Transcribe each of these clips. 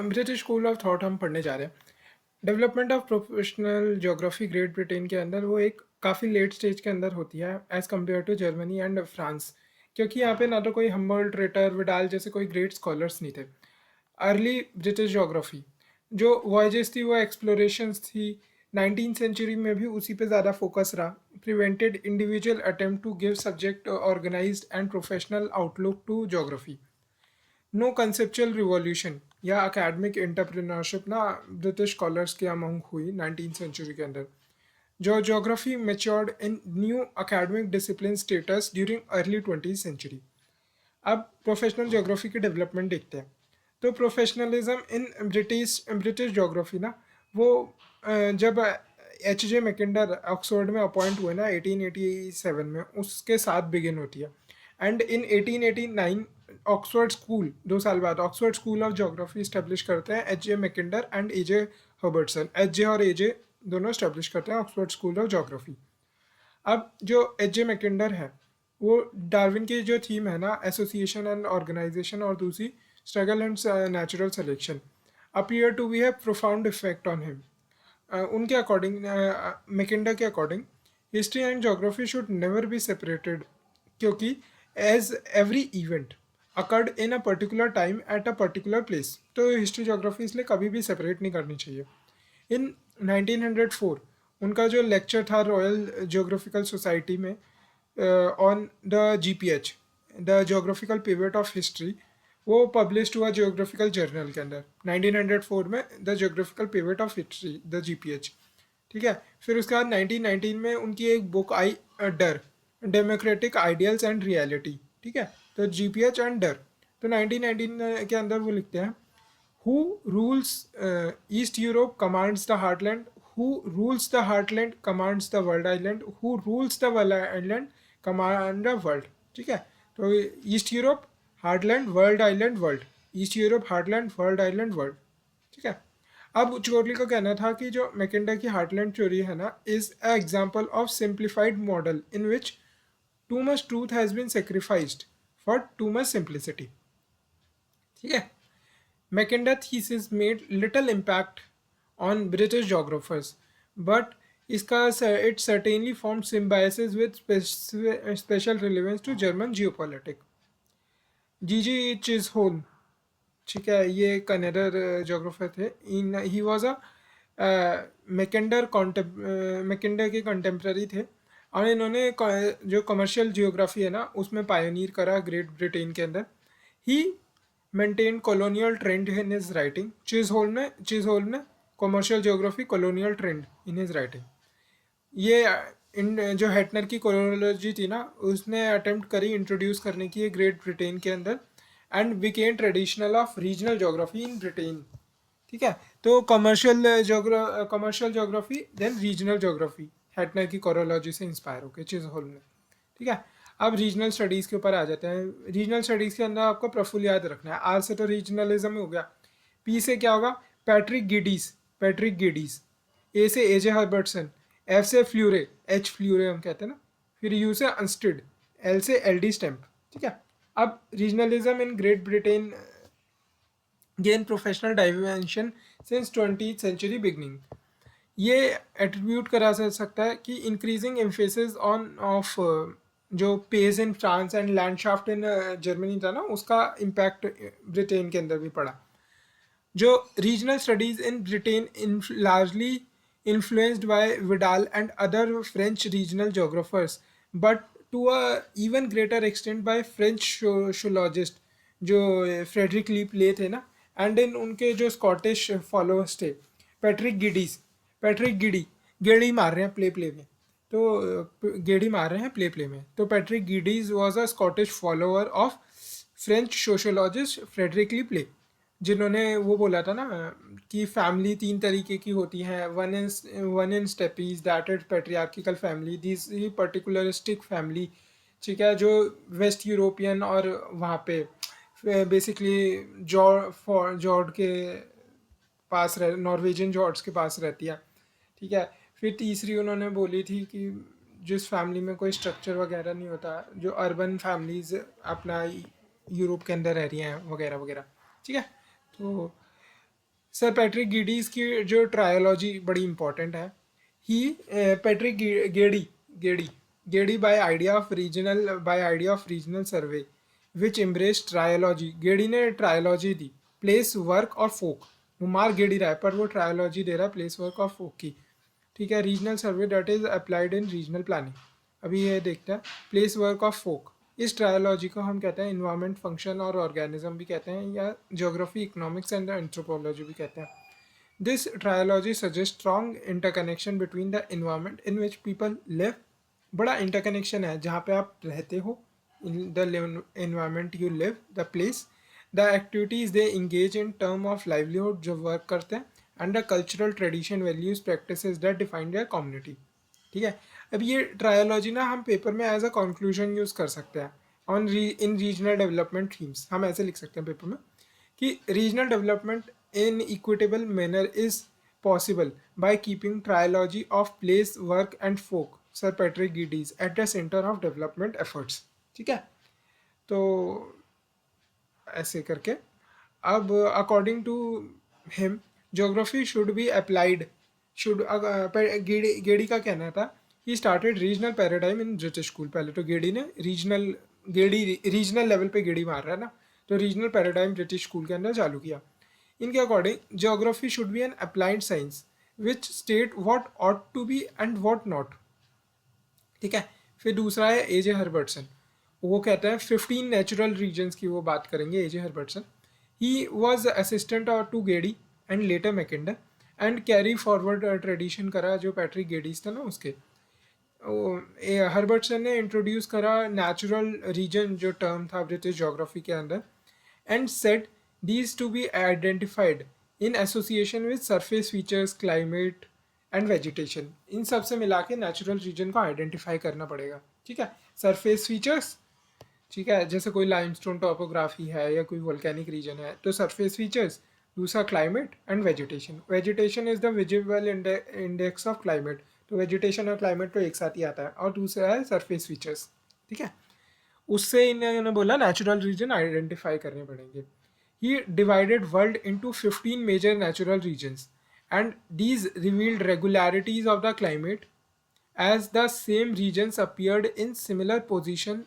British school of thought हम पढ़ने जा रहे हैं। Development of professional geography great Britain के अंदर वो एक काफ़ी लेट स्टेज के अंदर होती है as compared to Germany and France, क्योंकि यहाँ पे ना तो कोई हम्बोल्ट, रिटर, विडाल जैसे कोई ग्रेट स्कॉलर्स नहीं थे। अर्ली ब्रिटिश ज्योग्राफी जो वॉयजेस थी, वो एक्सप्लोरेशंस थी, 19th सेंचुरी में भी उसी पे ज़्यादा फोकस रहा। Prevented individual attempt to give subject organized and professional outlook to geography. No conceptual revolution या अकेडमिक एंटरप्रेन्योरशिप ना ब्रिटिश स्कॉलर्स के अमंग हुई 19th सेंचुरी के अंदर। जो geography matured in new academic discipline status during early 20th century. अब professional geography की development देखते हैं। तो professionalism in British British geography ना वो जब H.J. मैकिंडर ऑक्सफोर्ड में अपॉइंट हुए ना 1887 में, उसके साथ बिगिन होती है। एंड इन 1889 ऑक्सफोर्ड स्कूल, 2 साल बाद Oxford school of geography establish करते हैं H.J. Mackinder and A.J. Herbertson. H.J. और A.J. दोनों इस्टेब्लिश करते हैं ऑक्सफोर्ड स्कूल ऑफ ज्योग्राफी। अब जो H.J. मैकिंडर है वो डार्विन की जो थीम है ना, एसोसिएशन एंड ऑर्गेनाइजेशन, और दूसरी struggle and natural selection, appear to be have profound effect on him. उनके अकॉर्डिंग, मैकिंडर के according, history and geography should never be separated, क्योंकि as every event occurred in a particular time at a particular place, तो history geography इसलिए कभी भी separate नहीं करनी चाहिए। इन 1904 उनका जो लेक्चर था रॉयल ज्योग्राफिकल सोसाइटी में on the GPH, the geographical pivot of history, वो पब्लिश हुआ ज्योग्राफिकल जर्नल के अंदर 1904 में, the geographical pivot of history, the GPH। ठीक है। फिर उसके बाद 1919 में उनकी एक बुक आई, डर, डेमोक्रेटिक आइडियल्स एंड रियलिटी। ठीक है। तो GPH एंड डर। तो 1919 के अंदर वो लिखते हैं, who rules East Europe commands the heartland, who rules the heartland commands the world island, who rules the world island command the world। ठीक है। तो east Europe, heartland, world island, world, east Europe, heartland, world island, world. ठीक है। अब चोरली का कहना था कि जो मैकिंडर की हार्टलैंड थ्योरी है ना, is a example of simplified model in which too much truth has been sacrificed for too much simplicity. ठीक है। Mackinder thesis made little impact on British geographers, but it certainly formed symbiosis with special relevance to German geopolitics. G.G. Chisholm, ठीक है, ये कनाडर geographer थे। He was a Mackinder के contemporary थे, और इन्होंने जो कमर्शियल जियोग्राफी है ना उसमें पायोनियर करा ग्रेट ब्रिटेन के अंदर। He maintain colonial trend in his writing. Chisholm ने commercial geography colonial trend in his writing. ये इन जो हेटनर की कोलोनोलॉजी थी ना, उसने अटेम्प्ट करी इंट्रोड्यूस करने की ग्रेट ब्रिटेन के अंदर, and became traditional of regional geography in Britain. ठीक है। तो commercial geography then regional geography, Hettner की कोरोलॉजी से इंस्पायर होकर चिज़होल्म ने। ठीक है। अब रीजनल स्टडीज़ के ऊपर आ जाते हैं। रीजनल स्टडीज़ के अंदर आपको प्रफुल याद रखना है। आर से तो रीजनलिज्म हो गया, पी से क्या होगा, पैट्रिक गिडीज, ए से एजे हर्बर्टसन, एफ से फ्ल्यूरे, एच फ्ल्यूरे हम कहते हैं ना, फिर यू से अंस्टिड, एल से एलडी स्टैम्प। ठीक है। अब regionalism in Great Britain gain professional dimension since 20th century beginning. ये एट्रीब्यूट करा जा सकता है कि इंक्रीजिंग एम्फेसिस ऑन ऑफ जो pays in France and Landschaft in Germany था ना, उसका इम्पैक्ट ब्रिटेन के अंदर भी पड़ा। जो regional studies in Britain largely influenced by Vidal and other French regional geographers, but to a even greater extent by French sociologist जो Frederick leap ले थे ना, एंड इन उनके जो स्कॉटिश फॉलोअर्स थे, पैट्रिक गिडी, गेड़ी मार रहे हैं प्ले में, तो गेड़ी मार रहे हैं प्ले में। तो Patrick Geddes was a Scottish follower of French sociologist Frederick Le Play, जिन्होंने वो बोला था ना कि फैमिली 3 तरीके की होती हैं, one in steppes, that is patriarchal family, this particularistic family. ठीक है। जो वेस्ट यूरोपियन और वहाँ पे बेसिकली जॉर्ड के पास नॉर्वेजियन जॉर्ड्स के पास रहती है। ठीक है। फिर तीसरी उन्होंने बोली थी कि जिस फैमिली में कोई स्ट्रक्चर वगैरह नहीं होता, जो अर्बन फैमिलीज अपना यूरोप के अंदर रह रही हैं वगैरह वगैरह। ठीक है। तो सर पैट्रिक गिडीज की जो ट्रायोलॉजी बड़ी इंपॉर्टेंट है। ही Patrick गेडी गेडी गेडी bye idea of regional survey which embrace trilogy. गेडी ने ट्रायोलॉजी दी, प्लेस वर्क और फोक। वो मार गेडी रहा है पर वो ट्रायोलॉजी दे रहा है प्लेस वर्क और फोक की। ठीक है, regional survey that is applied in regional planning. अभी ये देखते हैं प्लेस वर्क ऑफ फोक। इस ट्रायोलॉजी को हम कहते हैं इन्वायरमेंट फंक्शन और ऑर्गेनिज्म भी कहते हैं, या ज्योग्राफी इकोनॉमिक्स एंड एंथ्रोपोलॉजी भी कहते हैं। This trilogy suggest strong interconnection between the environment in which people live. बड़ा इंटरकनेक्शन है जहाँ पे आप रहते हो, in the environment you live, the place, the activities they engage in term of livelihood जो वर्क करते हैं, and the cultural tradition values practices that define their community. ठीक है, अब ये ट्रायोलॉजी ना हम पेपर में एज अ कंक्लूजन यूज़ कर सकते हैं on in regional development themes. हम ऐसे लिख सकते हैं पेपर में कि regional development in equitable manner is possible by keeping trilogy of place, work and folk, Sir Patrick Geddes, at the center of development efforts। ठीक है, तो ऐसे करके अब according to him geography should be applied should गेडी का कहना था he started regional paradigm in British school. पहले तो गेडी रीजनल लेवल पे गेडी मार रहा है ना, तो रीजनल पैराडाइम ब्रिटिश स्कूल के अंदर चालू किया। इनके according geography should be an applied science which state what ought to be and what not. ठीक है, फिर दूसरा है एजे हर्बर्टसन। वो कहता है 15 नेचुरल रीजन्स की वो बात करेंगे A J Herbertson. He was assistant to गेडी and later Mackinder and carry forward tradition करा जो पैट्रिक गेडीज था ना उसके। हर्बर्टसन ने इंट्रोड्यूस करा नेचुरल रीजन जो टर्म था ब्रिटिश ज्योग्राफी के अंदर, and set these to be identified in association with surface features, climate and vegetation। इन सब से मिला के नेचुरल रीजन को आइडेंटिफाई करना पड़ेगा। ठीक है, सरफेस फीचर्स, ठीक है, जैसे कोई लाइमस्टोन टॉपोग्राफी है या कोई वोल्केनिक रीजन है तो सरफेस फीचर्स। दूसरा climate and vegetation. Vegetation is the visible index of climate, तो वेजिटेशन और क्लाइमेट तो एक साथ ही आता है। और दूसरा है सरफेस फीचर्स। ठीक है, उससे इन्होंने बोला नेचुरल रीजन आइडेंटिफाई करने पड़ेंगे। He divided world into 15 major natural regions, and these revealed regularities of the climate as the same regions appeared in similar position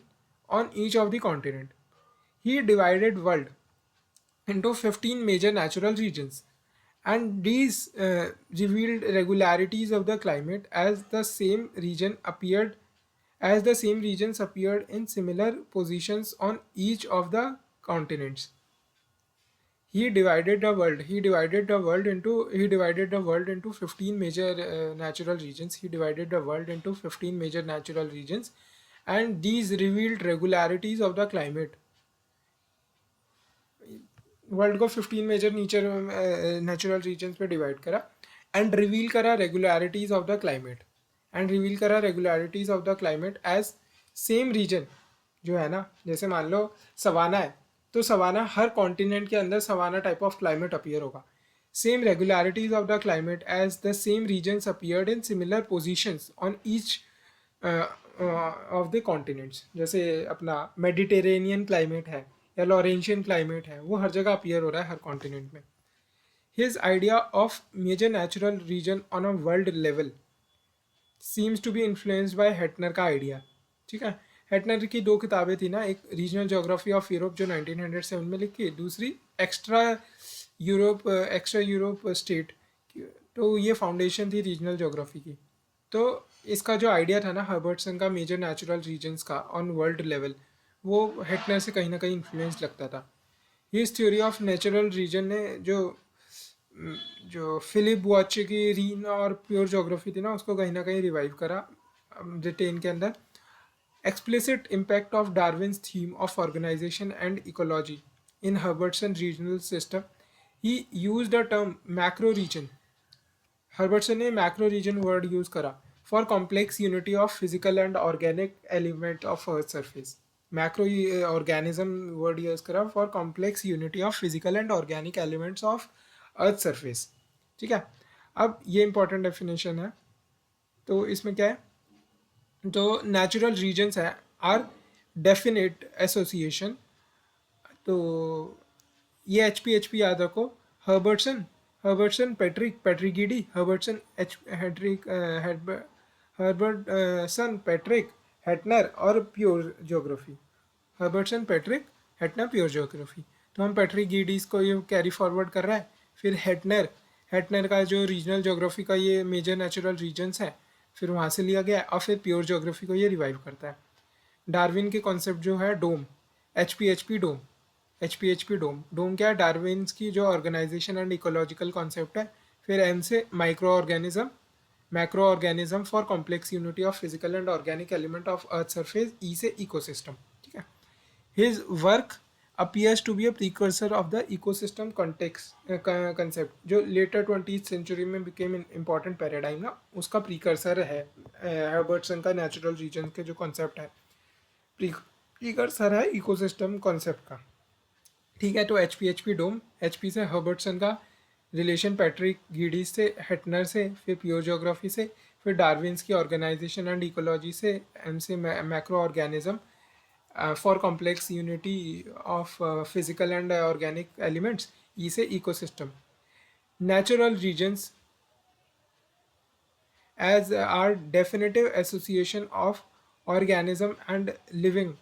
on each of the continent। He divided world into 15 major natural regions, and these revealed regularities of the climate as the same regions appeared in similar positions on each of the continents। He divided the world into 15 major natural regions। He divided the world into 15 major natural regions, and these revealed regularities of the climate। World को 15 major natural regions पे divide करा, and reveal करा regularities of the climate, as same region जो है ना, जैसे मान लो savanna है तो सवाना हर कॉन्टिनेंट के अंदर savanna type of climate appear होगा। Same regularities of the climate as the same regions appeared in similar positions on each of the continents. जैसे अपना मेडिटेरेनियन क्लाइमेट है या लॉरेंशियन क्लाइमेट है, वो हर जगह अपीयर हो रहा है हर कॉन्टिनेंट में। His idea of major natural region on a world level seems to be influenced by Hettner का आइडिया। ठीक है, हेटनर की दो किताबें थी ना, एक रीजनल ज्योग्राफी ऑफ यूरोप जो 1907 में लिखी, दूसरी एक्स्ट्रा यूरोप स्टेट, तो ये फाउंडेशन थी रीजनल ज्योग्राफी की। तो इसका जो आइडिया था ना हर्बर्टसन का मेजर नेचुरल रीजन्स का ऑन वर्ल्ड लेवल, वो हेटनर से कहीं ना कहीं इन्फ्लुएंस लगता था। His theory of natural region ने जो फिलिप बुआचे की रीन और प्योर ज्योग्राफी थी ना, उसको कहीं ना कहीं रिवाइव करा ब्रिटेन के अंदर। Explicit impact of Darwin's theme of organization and ecology in Herbertson regional system. He use the term macro region. Herbertson ने मैक्रो रीजन वर्ड यूज करा for complex unity of physical and organic element of earth surface. Macro organism word use करा for complex unity of physical and organic elements of earth surface. ठीक है, अब ये important definition है। तो इसमें क्या है, तो नेचुरल रीजन्स है आर डेफिनेट एसोसिएशन। तो ये एच पी याद रखो। Herbertson Herbertson Patrick Patrick Geddes, Herbertson H Hedrick Herbertson Patrick Hettner और pure geography. Herbertson Patrick Hettner pure geography. तो हम पैट्रिक गीडीज को ये कैरी फॉरवर्ड कर रहा है। फिर हेटनर, हेटनर का जो रीजनल ज्योग्राफी का ये मेजर नेचुरल रीजन्स है, फिर वहाँ से लिया गया और फिर प्योर ज्योग्राफी को ये रिवाइव करता है। डार्विन के कॉन्सेप्ट जो है डोम, एच पी डोम, एच पी डोम। डोम क्या है? डार्विन्स की जो ऑर्गेनाइजेशन एंड इकोलॉजिकल कॉन्सेप्ट है। फिर एम से micro organism, macro organism for complex unity of physical and organic element of earth surface. E से इकोसिस्टम। ठीक है। His work appears to be a precursor of the ecosystem context concept, जो later 20th century में became an important paradigm ना, उसका precursor है Herbertson का natural reason के जो कॉन्सेप्ट है, प्रीकर्सर है इकोसिस्टम कॉन्सेप्ट का। ठीक है। तो एच पी डोम, एच पी से हर्बर्टसन का रिलेशन पैट्रिक गीडीज से, हेटनर से, फिर प्योर ज्योग्राफी से, फिर डार्विन्स की ऑर्गेनाइजेशन एंड इकोलॉजी से, एम से macro organism for complex unity of physical and organic elements, E से ecosystem. Natural regions as are definitive association of organism and living.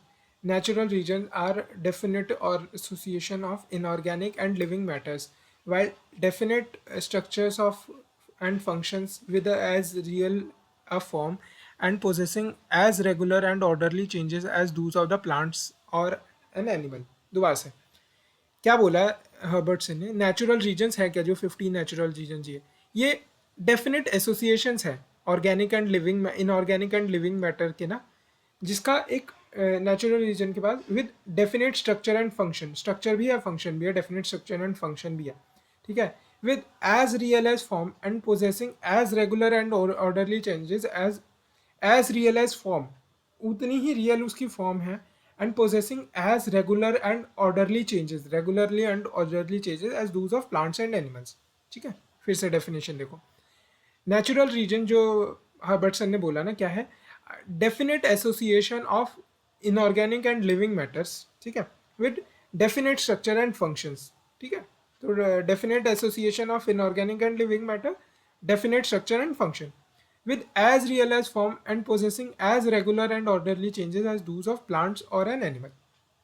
Natural regions are definite or association of inorganic and living matters, while definite structures of and functions with as real a form and possessing as regular and orderly changes as those of the plants or an animal. दोबारा से क्या बोला है Herbertson ने? Natural regions है क्या, जो 15 natural regions ये डेफिनेट एसोसिएशंस है organic and living, inorganic and living matter के ना, जिसका एक नेचुरल रीजन के बाद with definite structure and function, structure भी है फंक्शन भी है, डेफिनेट स्ट्रक्चर एंड फंक्शन भी है। ठीक है। With as real as form and possessing as regular and orderly changes as real as form, उतनी ही रियल उसकी फॉर्म है, and possessing as regular and orderly changes, regularly and orderly changes as those of plants and animals. ठीक है। फिर से definition देखो। नेचुरल रीजन जो हर्बर्टसन ने बोला ना, क्या है? Definite association of inorganic and living matters. ठीक है। With definite structure and functions. ठीक है। तो definite association of inorganic and living matter, definite structure and function, with as real as form and possessing as regular and orderly changes as those of plants or an animal।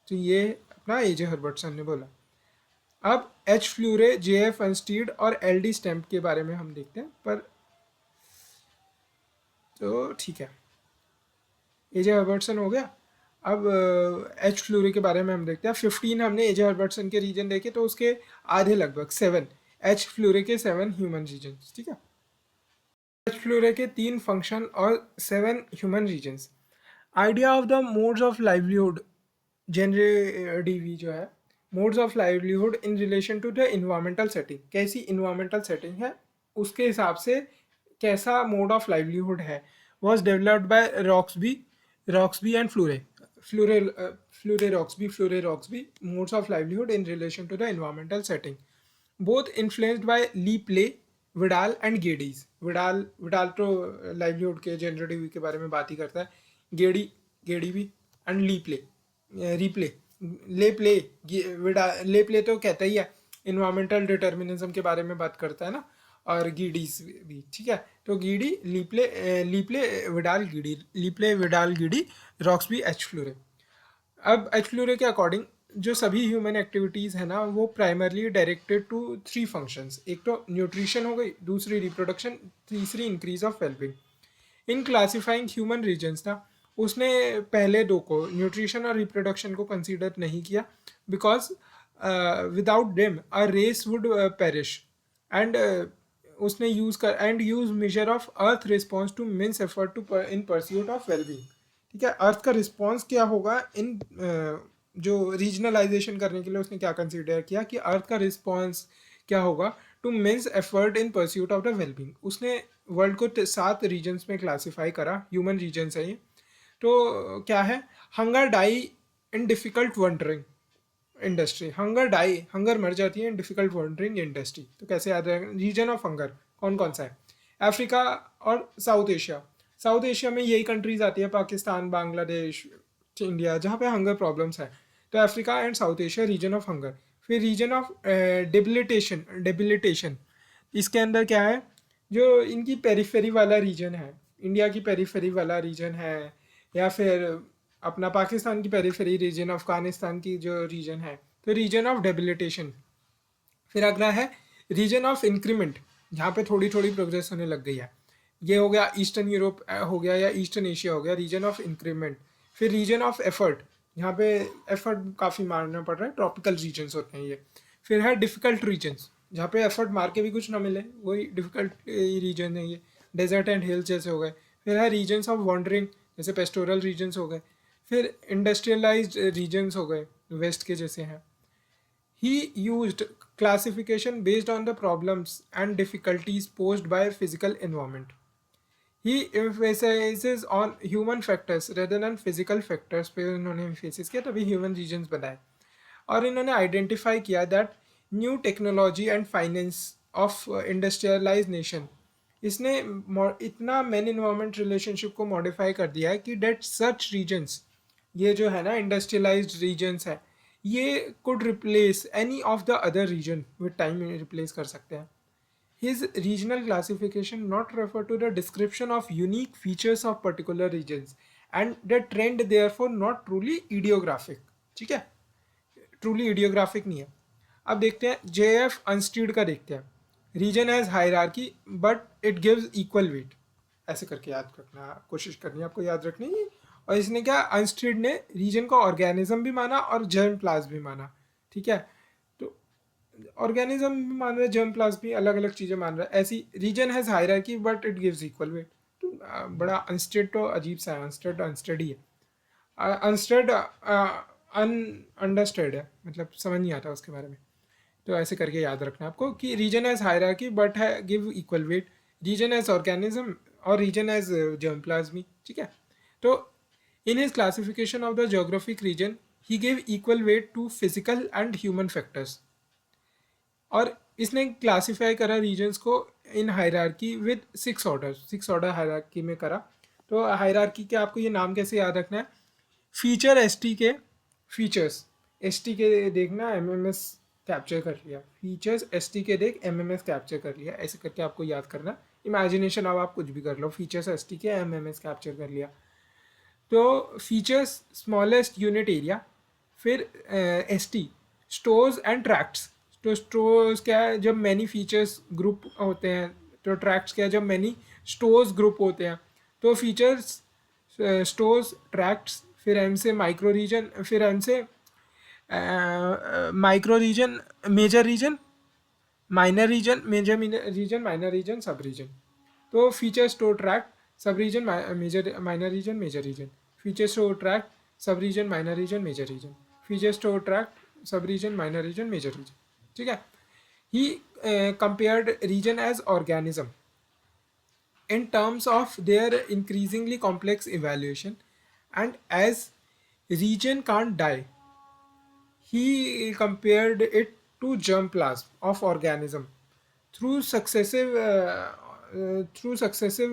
तो ये अपना एजे Herbertson ने बोला। अब H फ्लूरे, जे F अनस्टीड और L D stamp के बारे में हम देखते हैं, पर तो ठीक है, एजे हर्बर्टसन हो गया। अब एच फ्लूरे के बारे में हम देखते हैं। 15 हमने एजे हर्बर्टसन के रीजन देखे, तो उसके आधे लगभग 7 एच फ्लूरे के 7 ह्यूमन रीजन। ठीक है। एच फ्लूरे के 3 फंक्शन और 7 human regions. Idea of the modes of livelihood, genre de vie जो है, modes of livelihood in relation to the environmental setting, कैसी इन्वायरमेंटल सेटिंग है उसके हिसाब से कैसा मोड ऑफ लाइवलीहुड है, was developed by Roxby and Fleure Roxby, modes of livelihood in relation to the environmental setting, both influenced by Le Play, Vidal and Geddes. Vidal तो livelihood के generative के बारे में बात ही करता है, गेडी भी, एंड ले प्ले तो कहता ही है, इन्वायरमेंटल डिटर्मिनिज्म के बारे में बात करता है ना, और गीडीज भी। ठीक है। तो गीडी, लीप्ले विडाल गीडी, रॉक्सबी, एच फ्लूरे। अब एच फ्लूरे के अकॉर्डिंग जो सभी ह्यूमन एक्टिविटीज़ है ना, वो प्राइमरली डायरेक्टेड टू 3 फंक्शंस। एक तो न्यूट्रिशन हो गई, दूसरी रिप्रोडक्शन, तीसरी increase of wellbeing. In classifying human regions ना, उसने पहले 2 को, न्यूट्रिशन और रिप्रोडक्शन को कंसीडर नहीं किया, because without them a race would perish, and उसने use major of earth response to means effort to in pursuit of wellbeing. ठीक है। अर्थ का रिस्पॉन्स क्या होगा इन जो रीजनलाइजेशन करने के लिए उसने क्या कंसीडर किया कि अर्थ का रिस्पॉन्स क्या होगा to means effort in pursuit of the wellbeing. उसने वर्ल्ड को 7 रीजन्स में क्लासीफाई करा, ह्यूमन रीजन्स है ये। तो क्या है? Hunger die in difficult wandering industry, hunger मर जाती है इन डिफिकल्ट वंडरिंग इंडस्ट्री। तो कैसे याद रहेगा? रीजन ऑफ हंगर कौन कौन सा है? अफ्रीका और साउथ एशिया में यही कंट्रीज आती है, पाकिस्तान, बांग्लादेश, इंडिया, जहाँ पे हंगर प्रॉब्लम्स है। तो Africa and south Asia region of hunger. फिर रीजन ऑफ डेबिलिटेशन, इसके अंदर क्या है, जो इनकी पेरिफेरी वाला रीजन है, इंडिया की पेरिफेरी वाला रीजन है, या फिर अपना पाकिस्तान की पेरिफेरी रीजन, अफगानिस्तान की जो रीजन है, तो रीजन ऑफ डेबिलिटेशन। फिर अगला है रीजन ऑफ इंक्रीमेंट, जहाँ पे थोड़ी थोड़ी प्रोग्रेस होने लग गई है। ये हो गया ईस्टर्न यूरोप हो गया या ईस्टर्न एशिया हो गया, रीजन ऑफ इंक्रीमेंट। फिर रीजन ऑफ एफर्ट, यहाँ पे एफर्ट काफ़ी मारना पड़ रहा है, ट्रॉपिकल रीजन्स होते हैं ये। फिर है डिफ़िकल्ट रीजन्स, जहाँ पे एफर्ट मार के भी कुछ ना मिले, वही डिफ़िकल्ट रीजन है ये, डेजर्ट एंड हिल्स जैसे हो गए। फिर है रीजन्स ऑफ वॉन्डरिंग, जैसे पेस्टोरल रीजन्स हो गए। फिर इंडस्ट्रियलाइज्ड रीजन्स हो गए, वेस्ट के जैसे हैं। He used classification based on the problems and difficulties posed by physical environment. He emphasizes on human factors rather than physical factors पे इन्होंने emphasis किया, तभी human regions बनाए। और इन्होंने आइडेंटिफाई किया that new technology and finance of industrialise nation, इसने इतना मैन इन्वायरमेंट रिलेशनशिप को मॉडिफाई कर दिया है कि डेट सच रीजन्स, ये जो है ना इंडस्ट्रियलाइज्ड रीजन्स है, ये could replace any of the other region with time, replace कर सकते हैं। His regional classification not refer to the description of unique features of particular regions and the trend therefore not truly idiographic। ठीक है, truly idiographic नहीं है। अब देखते हैं जे एफ अनस्टीड का, देखते हैं region has hierarchy but it gives equal weight, ऐसे करके याद रखना, कोशिश करनी है आपको याद रखने की। और इसने क्या, अनस्टीड ने रीजन को ऑर्गेनिज्म भी माना और जर्म प्लाज्म भी माना। ठीक है, तो ऑर्गेनिज्म भी मान रहे हैं, जर्म प्लाज्म भी, अलग अलग चीज़ें मान रहा है। ऐसी region has hierarchy but it gives equal weight, तो बड़ा अनस्टेड तो अजीब सा है, अनस्टेड अनस्टेड ही है, अनस्टेड अनअंडरस्टैंड है, मतलब समझ नहीं आता उसके बारे में। तो ऐसे करके याद रखना आपको कि रीजन एज हायरार्की बट है give equal weight, region as organism और रीजन एज जर्म प्लाज्मी। ठीक है, तो in his classification of the geographic region he give equal weight to physical and human factors. और इसने क्लासीफाई करा regions को in hierarchy with 6 order, 6 order hierarchy में करा। तो हायरार्की के आपको ये नाम कैसे याद रखना है, फीचर एस टी के फीचर्स, एस टी के देखना एम एम एस कैप्चर कर लिया, फीचर्स एस टी के देख एम एम एस कैप्चर कर लिया, ऐसे करके आपको याद करना। इमेजिनेशन अब आप कुछ भी कर लो, फीचर्स एस टी के एम एम एस कैप्चर कर लिया। तो फीचर्स स्मॉलेस्ट यूनिट एरिया। फिर S T stores and tracts, तो स्टोर्स क्या है, जब मैनी फीचर्स ग्रुप होते हैं, तो ट्रैक्ट्स क्या है, जब मैनी स्टोर्स ग्रुप होते हैं। तो फीचर्स स्टोर्स ट्रैक्ट्स, फिर एम से माइक्रो रीजन, फिर एम से micro region, major region, minor region, major region, minor region, sub region. तो feature store tract, sub region, major minor region, major region, feature store tract, sub region, minor region, major region, feature store tract, sub region, minor region, major region. ठीक है, he compared region as organism in terms of their increasingly complex evaluation, and as region can't die, he compared it to germplasm of organism through successive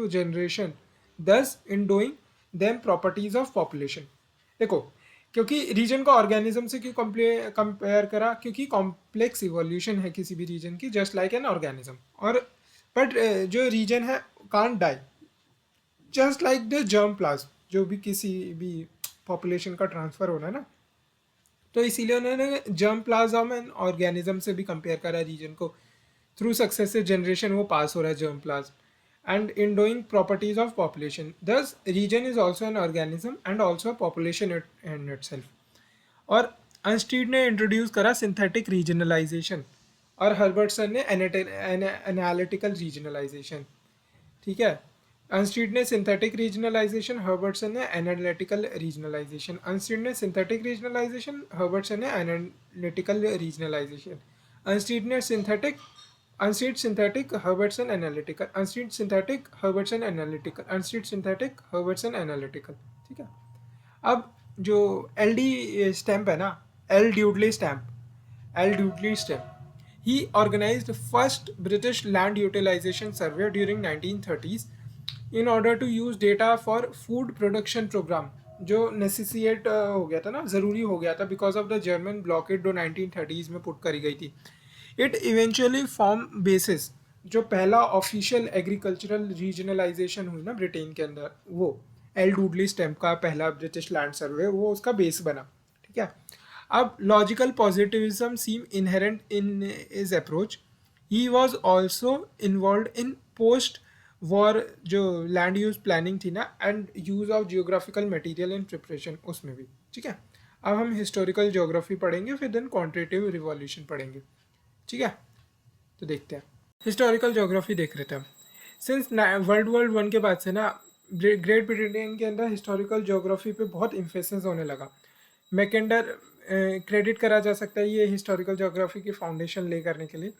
generation, thus endowing them properties of population। देखो, क्योंकि reason को organism से क्यों compare करा, क्योंकि complex evolution है किसी भी रीजन की, जस्ट लाइक एन ऑर्गेनिज्म। और बट जो रीजन है can't die, just like the germ plasm, जो भी किसी भी पॉपुलेशन का ट्रांसफर होना है ना, तो इसीलिए उन्होंने जर्म प्लाज्म एंड ऑर्गेनिज्म से भी कंपेयर करा रीजन को, थ्रू सक्सेसिव जनरेशन वो पास हो रहा है germ plasm and in doing properties of population, this region is also an organism and also a population in itself. और अनस्टीड ने इंट्रोड्यूस करा सिंथेटिक रीजनलाइजेशन, और हर्बर्टसन ने एनालिटिकल रीजनलाइजेशन। ठीक है, अनस्टीड ने सिंथेटिक रीजनलाइजेशन, हर्बर्टसन ने analytical regionalization. Unstead ने सिंथेटिक रीजनलाइजेशन, हर्बर्टसन ने एनालिटिकल रीजनलाइजेशन। अनस्टीड ने synthetic, Unstead synthetic, Herbertson analytical, Unstead synthetic, Herbertson analytical, Unstead synthetic, Herbertson analytical. ठीक है, अब जो एल डी स्टैम्प है ना, L Dudley Stamp, L Dudley Stamp, he organized first British land utilization survey during 1930s in order to use data for food production program, जो नेसेसिएट हो गया था ना, ज़रूरी हो गया था because of the German blockade जो 1930s में पुट करी गई थी। इट इवेंचुअली फॉर्म बेसिस जो पहला ऑफिशियल एग्रीकल्चरल रीजनलाइजेशन हुई ना ब्रिटेन के अंदर, वो एल डूडली स्टैम्प का पहला ब्रिटिश लैंड सर्वे, वो उसका बेस बना। ठीक है। अब logical positivism seem inherent in is approach. He was also involve in post war जो लैंड यूज प्लानिंग थी ना, and use of geographical material in preparation, उसमें भी। ठीक है। अब हम हिस्टोरिकल ज्योग्राफी पढ़ेंगे, फिर देन क्वांटिटेटिव रिवॉल्यूशन पढ़ेंगे। ठीक है, तो देखते हैं। हिस्टोरिकल ज्योग्राफी देख रहे थे हम। सिंस वर्ल्ड 1 के बाद से ना ग्रेट ब्रिटेन के अंदर हिस्टोरिकल ज्योग्राफी पे बहुत इम्फेसिस होने लगा। मैकेंडर क्रेडिट करा जा सकता है ये हिस्टोरिकल ज्योग्राफी की फाउंडेशन ले करने के लिए।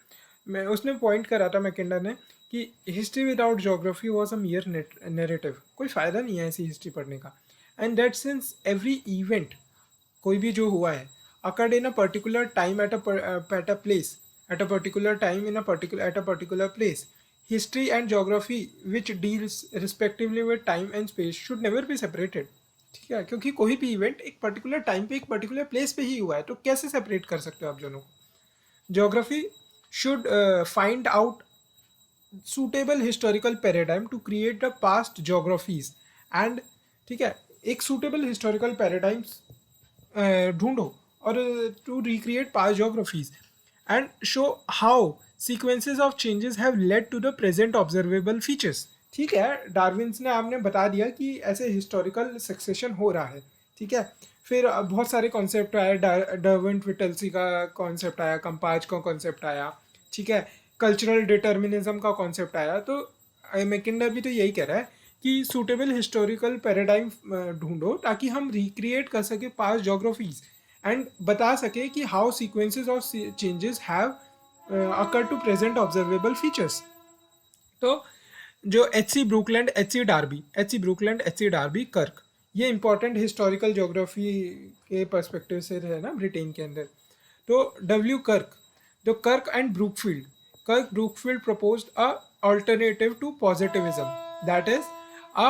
मैं उसने पॉइंट करा था मैकेंडर ने कि history without geography was a मियर narrative, कोई फ़ायदा नहीं है ऐसी हिस्ट्री पढ़ने का। And that since every event, कोई भी जो हुआ है, occurred in a particular time at a place, at a particular time in a particular at a particular place. History and geography, which deals respectively with time and space, should never be separated. ठीक है, क्योंकि कोई भी event एक particular time पे एक particular place पे ही हुआ है, तो कैसे सेपरेट कर सकते हो आप दोनों को। Geography should find out suitable historical paradigm to create the past geographies and, ठीक है, एक suitable historical paradigms ढूंढो और to recreate past geographies and show how sequences of changes have led to the present observable features. ठीक है, Darwin's ने आपने बता दिया कि ऐसे हिस्टोरिकल सक्सेशन हो रहा है। ठीक है, फिर बहुत सारे कॉन्सेप्ट आए, डार्विन विटल्सी का कॉन्सेप्ट आया, कंपाज का कॉन्सेप्ट आया। ठीक है, कल्चरल डिटर्मिनिज्म का कॉन्सेप्ट आया। तो मैकिंडर भी तो यही कह रहा है कि सूटेबल हिस्टोरिकल पैराडाइम ढूंढो ताकि हम रिक्रिएट कर सके पास्ट जोग्राफीज एंड बता सके कि how sequences of changes have occur to present observable features. तो जो एच सी डार्बी कर्क, ये इंपॉर्टेंट हिस्टोरिकल ज्योग्राफी के पर्सपेक्टिव से है ना ब्रिटेन के अंदर। तो डब्ल्यू कर्क, द कर्क Brookfield proposed a alternative to positivism, that is a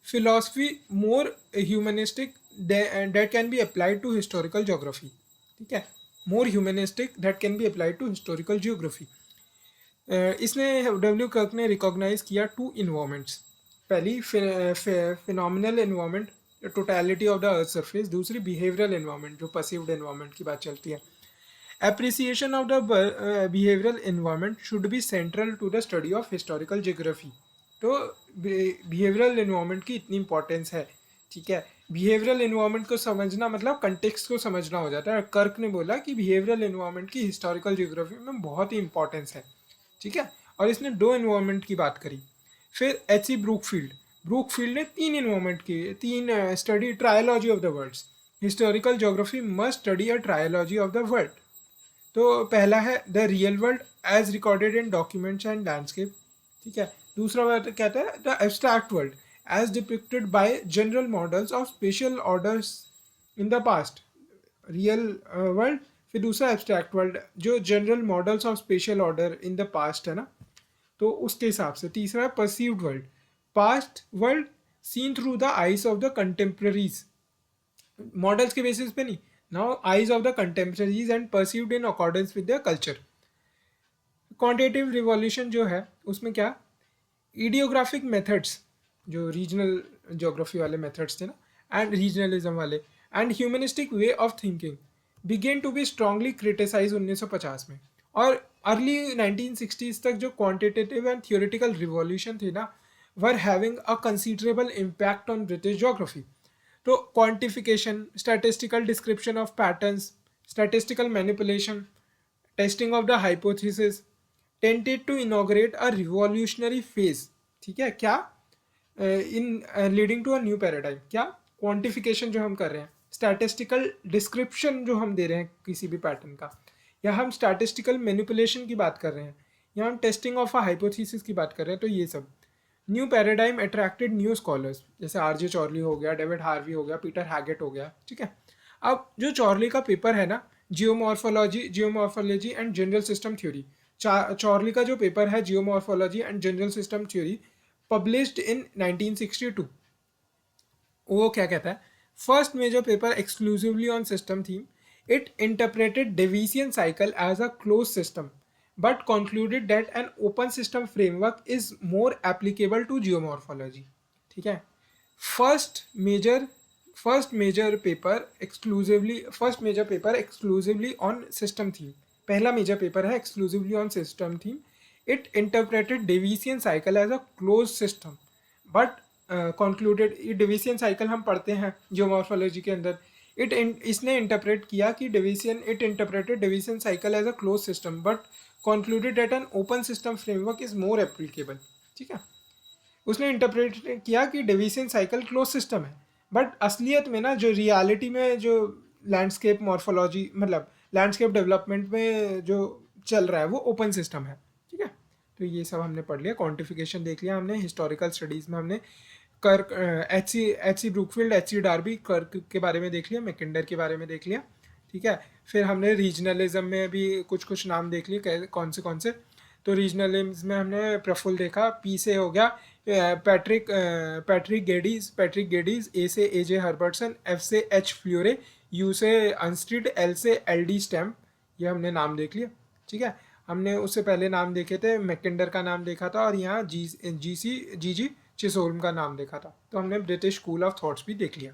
philosophy more humanistic that can be applied to historical geography। ठीक है, more humanistic that can be applied to historical geography। इसने W कर्क ने recognise किया to environments. पहली phenomenal environment, totality of the earth surface. दूसरी behavioural environment, जो perceived environment की बात चलती है। Appreciation of the behavioral environment should be central to the study of historical geography। तो behavioral environment की इतनी इंपॉर्टेंस है। ठीक है, behavioral environment को समझना मतलब कंटेक्स्ट को समझना हो जाता है। कर्क ने बोला कि behavioral environment की historical geography में बहुत ही इंपॉर्टेंस है। ठीक है, और इसने दो environment की बात करी। फिर एच सी ब्रूकफील्ड ने तीन environment की, तीन study trilogy of the worlds. Historical geography must study a trilogy of the world. तो पहला है the real world as recorded in documents and landscape. ठीक है, दूसरा वर्ड कहता है the abstract world as depicted by general models of spatial orders in the past, real world. फिर दूसरा एब्स्ट्रैक्ट वर्ल्ड जो general models of spatial order in the past है ना, तो उसके हिसाब से। तीसरा है perceived world, past world seen through the eyes of the contemporaries, models के बेसिस पे नहीं, now eyes of the contemporaries and perceived in accordance with the culture. Quantitative revolution जो है उसमें क्या, इडियोग्राफिक मेथड्स, जो रीजनल ज्योग्राफी वाले methods थे ना एंड रीजनलिज्म वाले, and humanistic way of thinking began to be strongly criticise 1950 में। और अर्ली 1960s तक जो क्वांटिटेटिव एंड थियोरेटिकल रिवॉल्यूशन थी ना, were having a considerable impact on British geography. तो quantification, statistical description of patterns, statistical manipulation, testing of the hypothesis tended to inaugurate a revolutionary phase. ठीक है, क्या in leading to a new paradigm. क्या quantification जो हम कर रहे हैं, स्टैटिस्टिकल डिस्क्रिप्शन जो हम दे रहे हैं किसी भी पैटर्न का, या हम स्टैटिस्टिकल मैनिपुलेशन की बात कर रहे हैं, या हम टेस्टिंग ऑफ अ हाइपोथेसिस की बात कर रहे हैं, तो ये सब new paradigm attracted new scholars, जैसे आरजे चॉर्ली हो गया, डेविड हार्वी हो गया, पीटर हैगेट हो गया। ठीक है, अब जो चॉर्ली का पेपर है ना, geomorphology and general system theory, Chorley का जो पेपर है geomorphology and general system theory, published in 1962, वो क्या कहता है, first major paper exclusively on system theme, it interpreted Davisian cycle as a close system but concluded that an open system framework is more applicable to geomorphology. ठीक है. First major first major paper exclusively on system theme. पहला major paper है exclusively on system theme. It interpreted Davisian cycle as a close system but concluded. ये Davisian cycle हम पढ़ते हैं geomorphology के अंदर. इसने इंटरप्रेट किया कि it interpreted Davisian cycle as a close system but concluded that an open system framework is more applicable. ठीक है. उसने इंटरप्रेट किया कि डेविसियन साइकिल क्लोज सिस्टम है, बट असलियत में ना जो रियलिटी में जो लैंडस्केप मॉर्फोलॉजी मतलब लैंडस्केप डेवलपमेंट में जो चल रहा है वो ओपन सिस्टम है. ठीक है. तो ये सब हमने पढ़ लिया. क्वांटिफिकेशन देख लिया हमने. हिस्टोरिकल स्टडीज़ में हमने Kirk H C Brookfield, H C Darby, Kirk के बारे में देख लिया, मैकेंडर के बारे में देख लिया. ठीक है. फिर हमने रीजनलिज्म में भी कुछ कुछ नाम देख लिए कौन से. तो रीजनलिज्म में हमने प्रफुल देखा. पी से हो गया पैट्रिक गेडीज, ए से एजे हर्बर्टसन, एफ से एच फ्लोरे, यू से अनस्ट्रीड, एल से एल डी स्टैम्प. ये हमने नाम देख लिया. ठीक है. हमने उससे पहले नाम देखे थे, मैकेंडर का नाम देखा था और यहाँ जी जी चिसोल्म का नाम देखा था. तो हमने ब्रिटिश स्कूल ऑफ थॉट्स भी देख लिया.